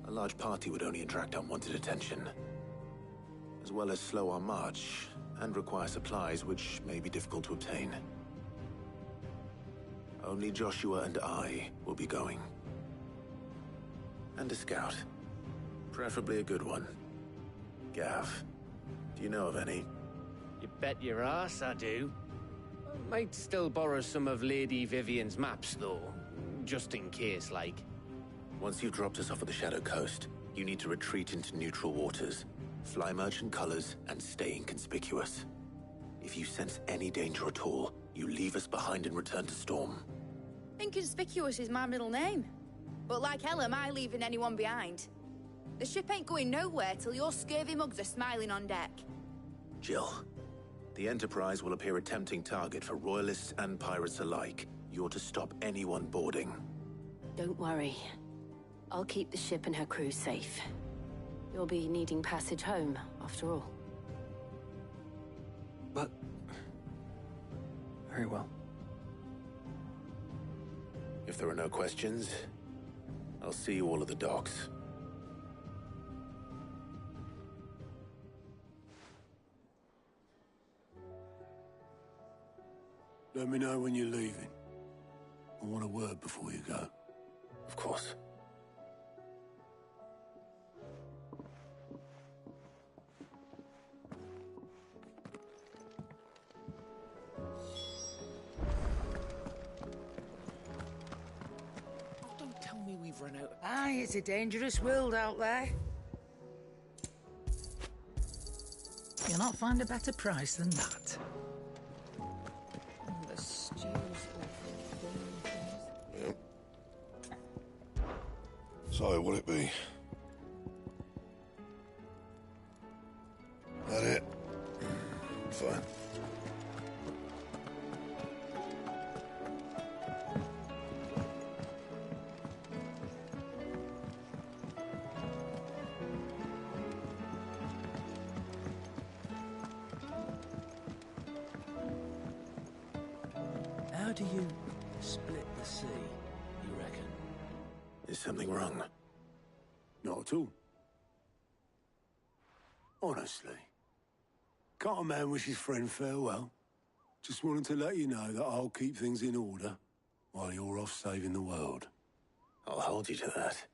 A large party would only attract unwanted attention, as well as slow our march and require supplies which may be difficult to obtain. Only Joshua and I will be going. And a scout. Preferably a good one. Gav, do you know of any? You bet your ass I do. Might still borrow some of Lady Vivian's maps, though. Just in case, like. Once you've dropped us off at the Shadow Coast, You need to retreat into neutral waters, fly merchant colors, and stay inconspicuous. If you sense any danger at all, you leave us behind and return to Storm. Inconspicuous is my middle name. But like hell am I leaving anyone behind. The ship ain't going nowhere till your scurvy mugs are smiling on deck. Jill, the Enterprise will appear a tempting target for royalists and pirates alike. You're to stop anyone boarding. Don't worry. I'll keep the ship and her crew safe. You'll be needing passage home, after all. But... very well. If there are no questions, I'll see you all at the docks. Let me know when you're leaving. I want a word before you go. Of course. Don't tell me we've run out. Aye, it's a dangerous world out there. You'll not find a better price than that. The stew's awful. Yep. So, what'll it be? That it? Fine. How do you split the sea, you reckon? Is something wrong? Not at all. Honestly. Can't a man wish his friend farewell? Just wanted to let you know that I'll keep things in order while you're off saving the world. I'll hold you to that.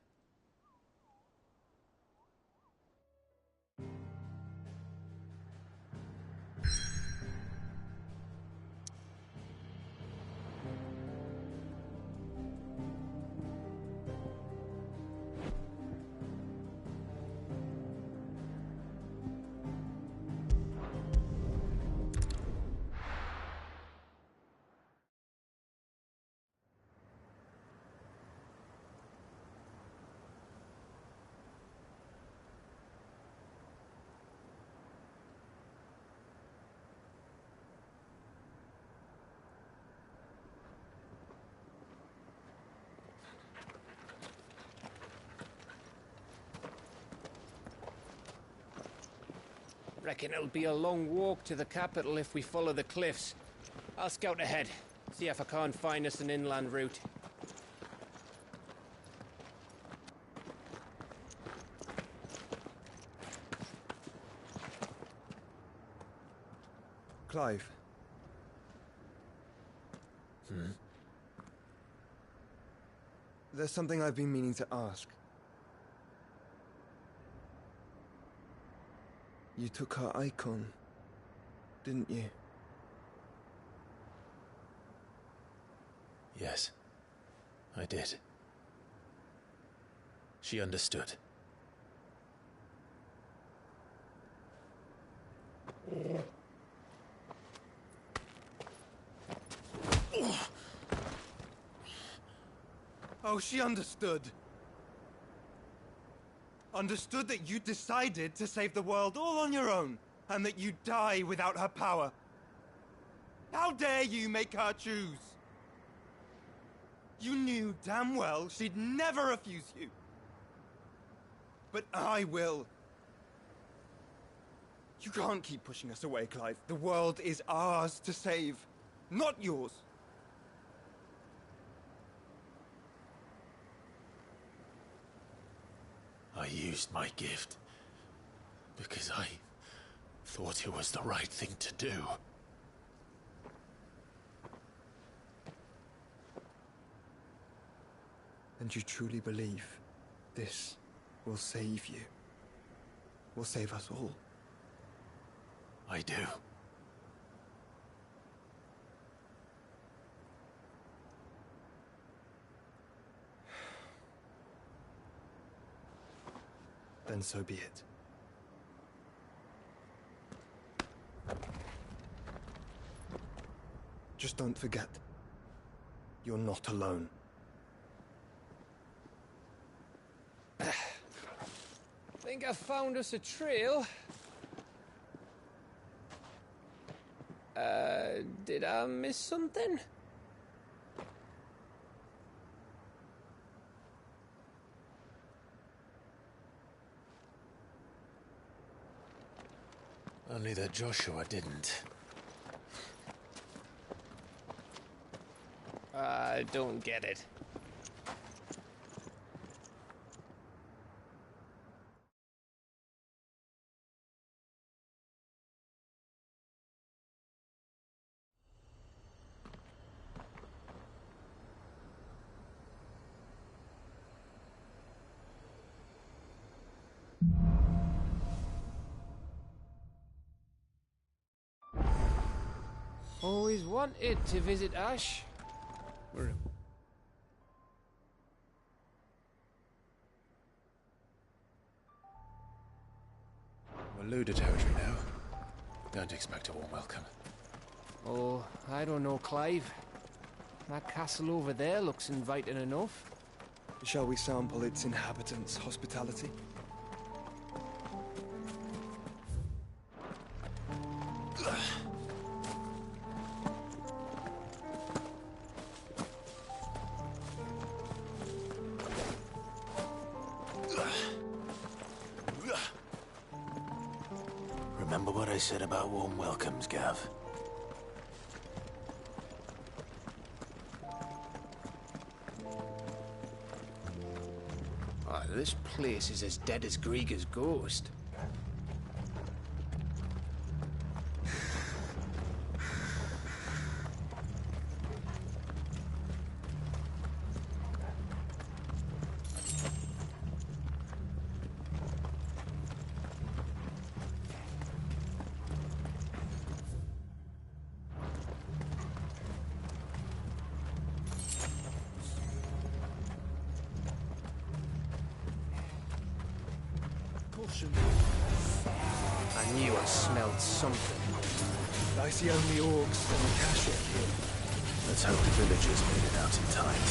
Reckon it'll be a long walk to the capital if we follow the cliffs. I'll scout ahead, see if I can't find us an inland route. Clive. There's something I've been meaning to ask. You took her icon, didn't you? Yes, I did. She understood. Oh, she understood. Understood that you decided to save the world all on your own, and that you'd die without her power. How dare you make her choose? You knew damn well she'd never refuse you. But I will. You can't keep pushing us away, Clive. The world is ours to save, not yours. I used my gift because I thought it was the right thing to do. And you truly believe this will save you? Will save us all? I do. then so be it. Just don't forget, you're not alone. Think I found us a trail. Did I miss something? Only that Joshua didn't. I don't get it. Always wanted to visit Ash. We're Luda territory now. Don't expect a warm welcome. Oh, I don't know, Clive. That castle over there looks inviting enough. Shall we sample its inhabitants' hospitality? Remember what I said about warm welcomes, Gav? Oh, this place is as dead as Grieger's ghost. I knew I smelled something. I see only orcs and Kashyyyk here. Let's hope the villagers made it out in time.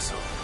castle.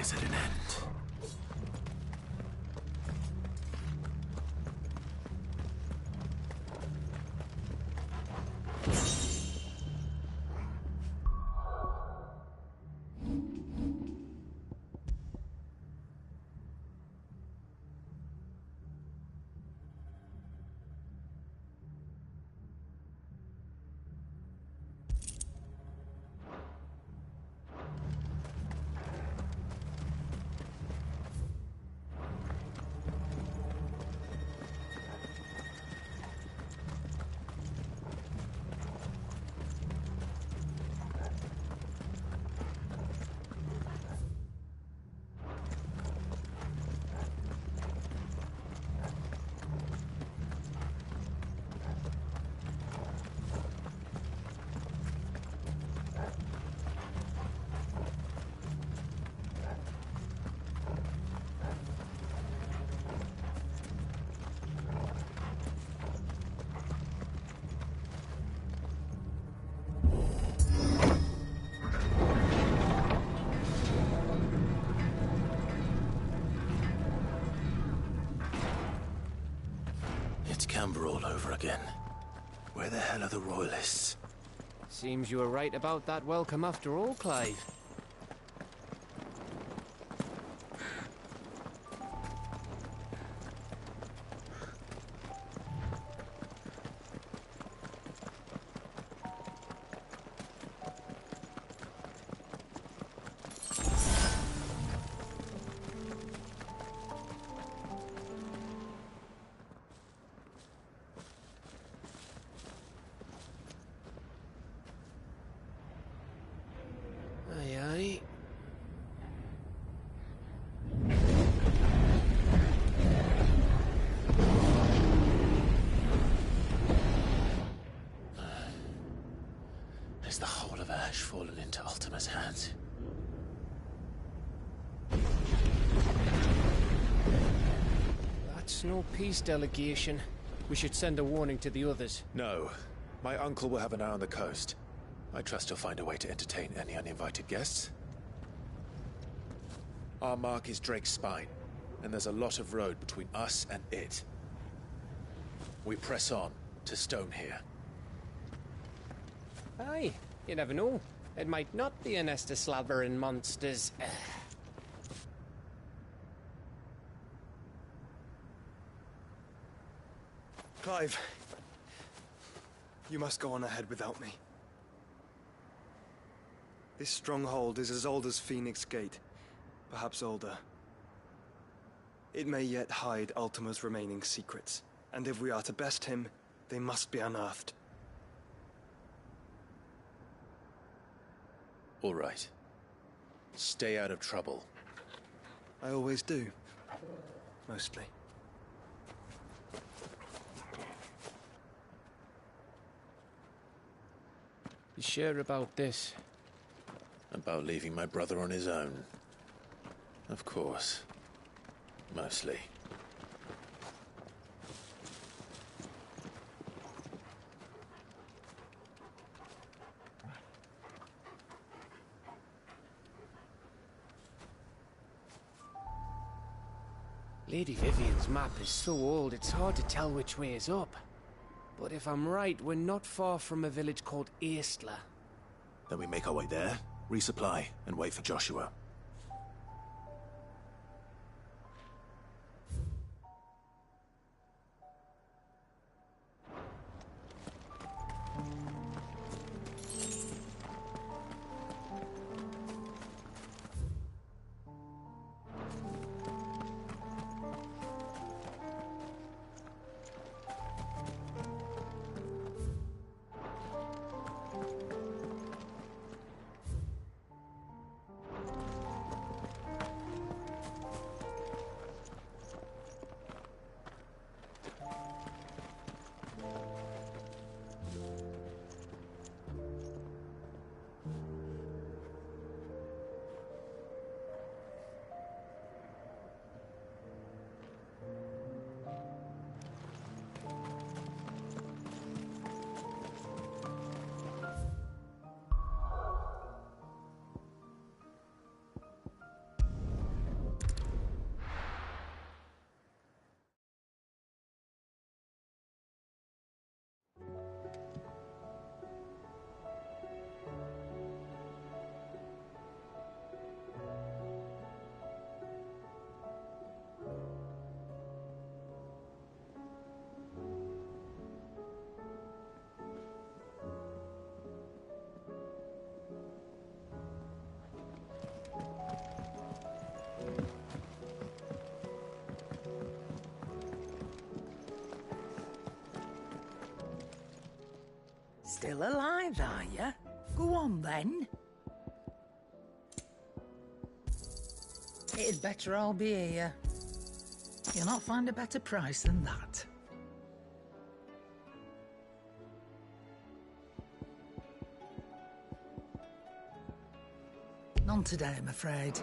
is at an end. Camber all over again. Where the hell are the Royalists? Seems you were right about that welcome after all, Clive. Is the whole of Ash fallen into Ultima's hands? That's no peace delegation. We should send a warning to the others. No. My uncle will have an eye on the coast. I trust he'll find a way to entertain any uninvited guests. Our mark is Drake's Spine, and there's a lot of road between us and it. We press on to Stone here. Aye, you never know. It might not be a nest of slabbering monsters. Clive, you must go on ahead without me. This stronghold is as old as Phoenix Gate, perhaps older. It may yet hide Ultima's remaining secrets, and if we are to best him, they must be unearthed. All right. Stay out of trouble. I always do. Mostly. You sure about this? About leaving my brother on his own. Of course. Mostly. Lady Vivian's map is so old it's hard to tell which way is up. But if I'm right, we're not far from a village called Eastla. Then we make our way there, resupply, and wait for Joshua. Still alive, are you? Go on, then. It'd better all be here. You'll not find a better price than that. None today, I'm afraid.